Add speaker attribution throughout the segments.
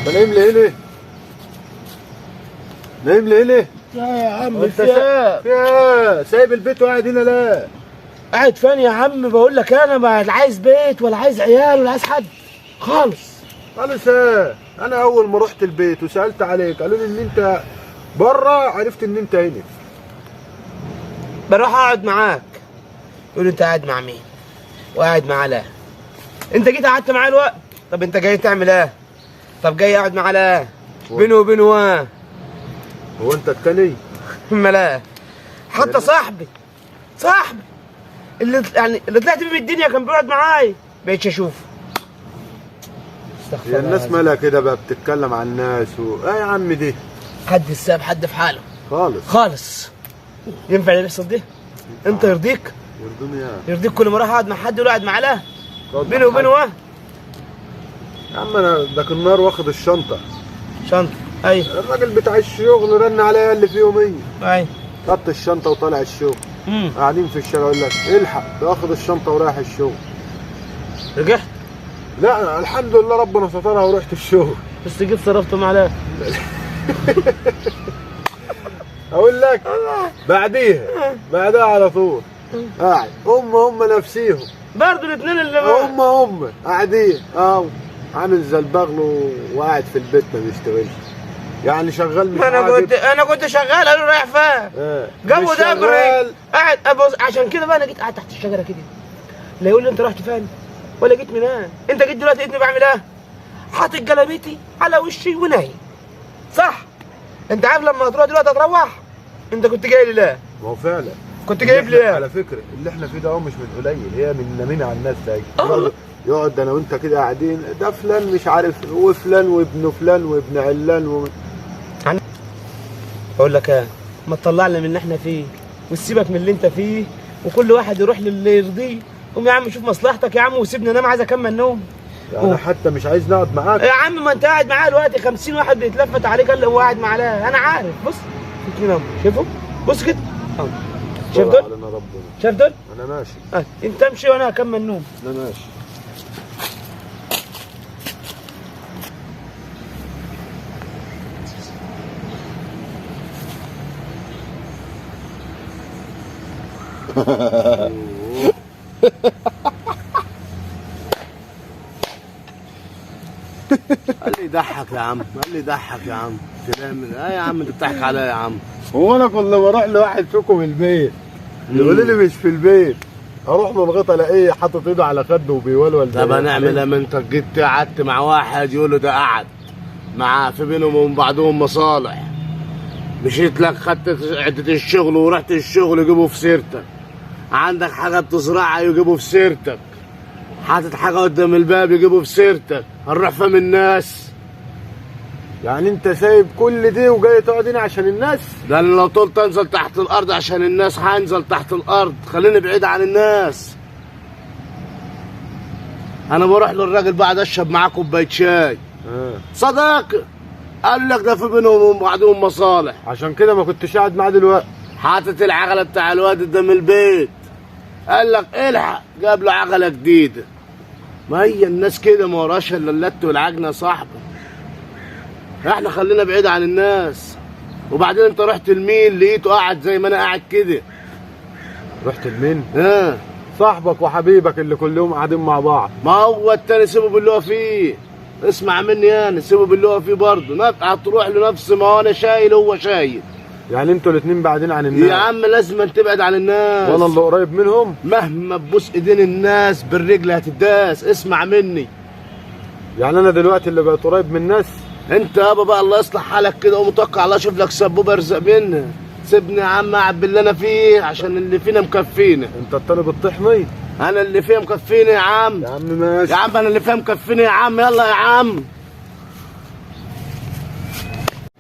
Speaker 1: انت نايم ليه ليه؟ نايم ليه ليه؟
Speaker 2: يا عم
Speaker 1: انت فيها سايب البيت وقاعد هنا لا؟
Speaker 2: قاعد فين يا عم؟ بقول لك انا ما عايز بيت ولا عايز عيال ولا عايز حد خالص.
Speaker 1: خالص ايه؟ انا اول ما رحت البيت وسالت عليك قالوا لي ان انت بره، عرفت ان انت هنا.
Speaker 2: بروح اقعد معاك يقول انت قاعد مع مين؟ وقاعد مع لا. انت جيت قعدت معايا الوقت، طب انت جاي تعمل ايه؟ طب جاي اقعد مع لا بينه وبينه ايه؟
Speaker 1: هو انت التاني؟
Speaker 2: اما لا حتى صاحبي اللي طلعت بيه من الدنيا كان بيقعد معايا بقيتش اشوفه.
Speaker 1: هي الناس مالها كده بقى بتتكلم عن الناس ايه يا عم دي؟
Speaker 2: حد ساب حد في حاله خالص. ينفع اللي بيحصل ده؟ انت يرضيك؟
Speaker 1: يرضوني ايه؟
Speaker 2: يرضيك كل ما اروح اقعد مع حد يقول قاعد مع لا بينه وبينه ايه؟
Speaker 1: يا عم انا ده كان النهار واخد الشنطه.
Speaker 2: شنطه؟ ايوه.
Speaker 1: الراجل بتاع الشغل رن عليا قال لي في يوميه.
Speaker 2: ايوه.
Speaker 1: خدت الشنطه وطالع الشغل. قاعدين في الشارع يقول لك الحق ده واخد الشنطه ورايح الشغل.
Speaker 2: رجعت؟
Speaker 1: لا الحمد لله ربنا سترها ورحت الشغل.
Speaker 2: بس جيت صرفت معاه.
Speaker 1: اقول لك بعدها على طول قاعد هم نفسيهم
Speaker 2: برضه الاثنين اللي
Speaker 1: هم قاعدين عامل زي البغل وقاعد في البيت ما بيشتغلش. يعني شغال مش
Speaker 2: انا كنت شغال. قالوا رايح فين؟ جابوا دبري قاعد ابص. عشان كده بقى انا جيت قاعد تحت الشجره كده. لا يقول لي انت رحت فين ولا جيت منين؟ انت جيت دلوقتي لقيتني بعمل ايه؟ حاطط جلابيتي على وشي ونايم. صح؟ انت عارف لما تروح دلوقتي هتروح؟ انت كنت جاي لي لا؟
Speaker 1: ما هو فعلا
Speaker 2: كنت جايب لي ايه؟
Speaker 1: على فكره اللي احنا فيه ده هو مش من قليل، هي من نمينا على الناس ده. يقعد انا وانت كده قاعدين ده فلان مش عارف وفلان وابن فلان وابن علان
Speaker 2: اقول لك ايه؟ ما تطلعنا من اللي احنا فيه وسيبك من اللي انت فيه وكل واحد يروح للي يرضيه. قوم يا عم شوف مصلحتك يا عم وسيبني انام، عايز اكمل نوم.
Speaker 1: انا حتى مش عايز نقعد معاك
Speaker 2: يا عم. ما انت قاعد معايا دلوقتي 50 واحد بيتلفت عليك اللي هو قاعد معاه. انا عارف. بص شايفه؟ بص كده شايف دول؟ شايف دول؟
Speaker 1: انا ماشي.
Speaker 2: انت امشي وانا هكمل نوم.
Speaker 1: انا ماشي.
Speaker 3: قال لي ضحك يا عم، تنام يا عم انت بتضحك عليا يا عم.
Speaker 1: هو انا كل ما اروح لواحد فيكم البيت يقول لي مش في البيت، اروح من الغطا الاقيه حاطط ايده على خده وبيولول.
Speaker 3: طب هنعمل لما انت جيت قعدت مع واحد يقول له ده قعد معاه في بينهم وبين بعضهم مصالح، مشيت لك خدت عدة الشغل ورحت الشغل يجيبوا في سيرتك، عندك حاجه بتزرعها يجيبوا في سيرتك، حاطط حاجه قدام الباب يجيبوا في سيرتك، هنروح فم الناس؟
Speaker 1: يعني انت سايب كل دي وجاي تقعد هنا عشان الناس؟
Speaker 3: ده انا لو طلت انزل تحت الارض عشان الناس هنزل تحت الارض، خليني بعيد عن الناس. انا بروح للراجل بعد اشرب معاه كوبايه شاي صداقه، قال لك ده في بينهم وبين بعضهم مصالح،
Speaker 1: عشان كده ما كنتش قاعد معاه دلوقتي.
Speaker 3: حاطط العجله بتاع الواد قدام البيت، قال لك الحق جاب له عجله جديده. ما هي الناس كده ما وراش الا اللت والعجنه يا صاحبي. احنا خلينا بعيد عن الناس. وبعدين انت رحت لمين لقيته قاعد زي ما انا قاعد كده؟
Speaker 1: رحت لمين؟ صاحبك وحبيبك اللي كل يوم قاعدين مع بعض.
Speaker 3: ما هو التاني سيبه باللي هو فيه، اسمع مني يعني، سيبه باللي هو فيه برضه، هتروح لنفس ما هو انا شايل هو شايل.
Speaker 1: يعني انتوا الاثنين بعدين عن الناس؟
Speaker 3: يا عم لازم تبعد عن الناس.
Speaker 1: وانا اللي قريب منهم؟
Speaker 3: مهما تبوس ايدين الناس بالرجل هتداس، اسمع مني.
Speaker 1: يعني انا دلوقتي اللي بقيت قريب من الناس؟
Speaker 3: انت يابا بقى الله يصلح حالك كده ومتوكل الله، اشوف لك سبوبه ارزق منها. سيبني يا عم اقعد باللي انا فيه عشان اللي فينا مكفينا.
Speaker 1: انت الطالب الطحني؟
Speaker 3: انا اللي فيها مكفيني يا عم.
Speaker 1: يا عم ماشي
Speaker 3: يا عم، انا اللي فيها مكفيني يا عم. يلا يا عم.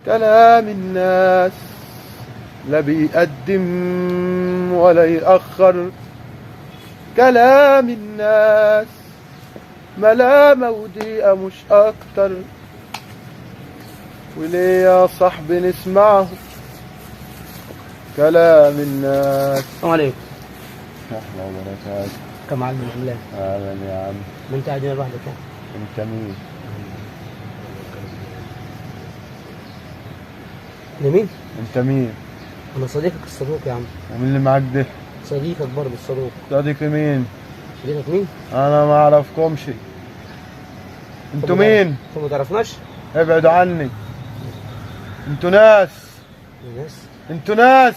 Speaker 1: كلام الناس لا بيقدم ولا يأخر، كلام الناس ملامة ودقيقة مش أكتر، وليه يا صاحبي نسمعه كلام الناس.
Speaker 2: السلام عليكم.
Speaker 1: أهلا وبركاته.
Speaker 2: كم عالم بالله.
Speaker 1: أهلا يا عم.
Speaker 2: ما أنت قاعد هنا لوحدك يعني؟
Speaker 1: أنت مين؟
Speaker 2: انا مين؟
Speaker 1: انت مين؟
Speaker 2: انا صديقك الصدوق يا عم.
Speaker 1: ومين اللي معاك ده؟
Speaker 2: صديقك برضه الصدوق.
Speaker 1: صديقي مين؟
Speaker 2: صديقك مين؟
Speaker 1: انا ما اعرفكمش. انتوا مين؟
Speaker 2: انتوا ما تعرفناش؟
Speaker 1: ابعدوا عني. انتوا ناس.
Speaker 2: الناس.
Speaker 1: انتوا ناس.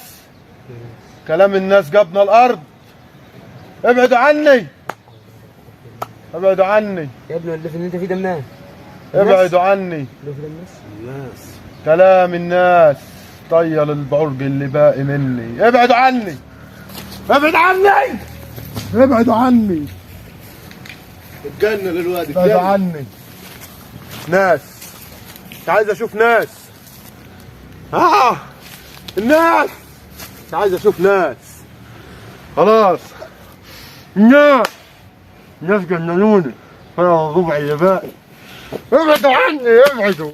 Speaker 1: كلام الناس جابنا الارض. ابعدوا عني. ابعدوا عني.
Speaker 2: يا ابني اللي في اللي انت فيه ده منين؟
Speaker 1: ابعدوا عني.
Speaker 2: اللي في ده الناس.
Speaker 1: كلام الناس طيل البعرج اللي باقي مني. ابعدوا عني. ابعد عني. ابعدوا عني.
Speaker 3: اتجنن الواد
Speaker 1: ابعدوا عني. ناس. مش عايز اشوف ناس. الناس. مش عايز اشوف ناس. خلاص. الناس جننوني. انا الربع اللي باقي. ابعدوا عني. ابعدوا.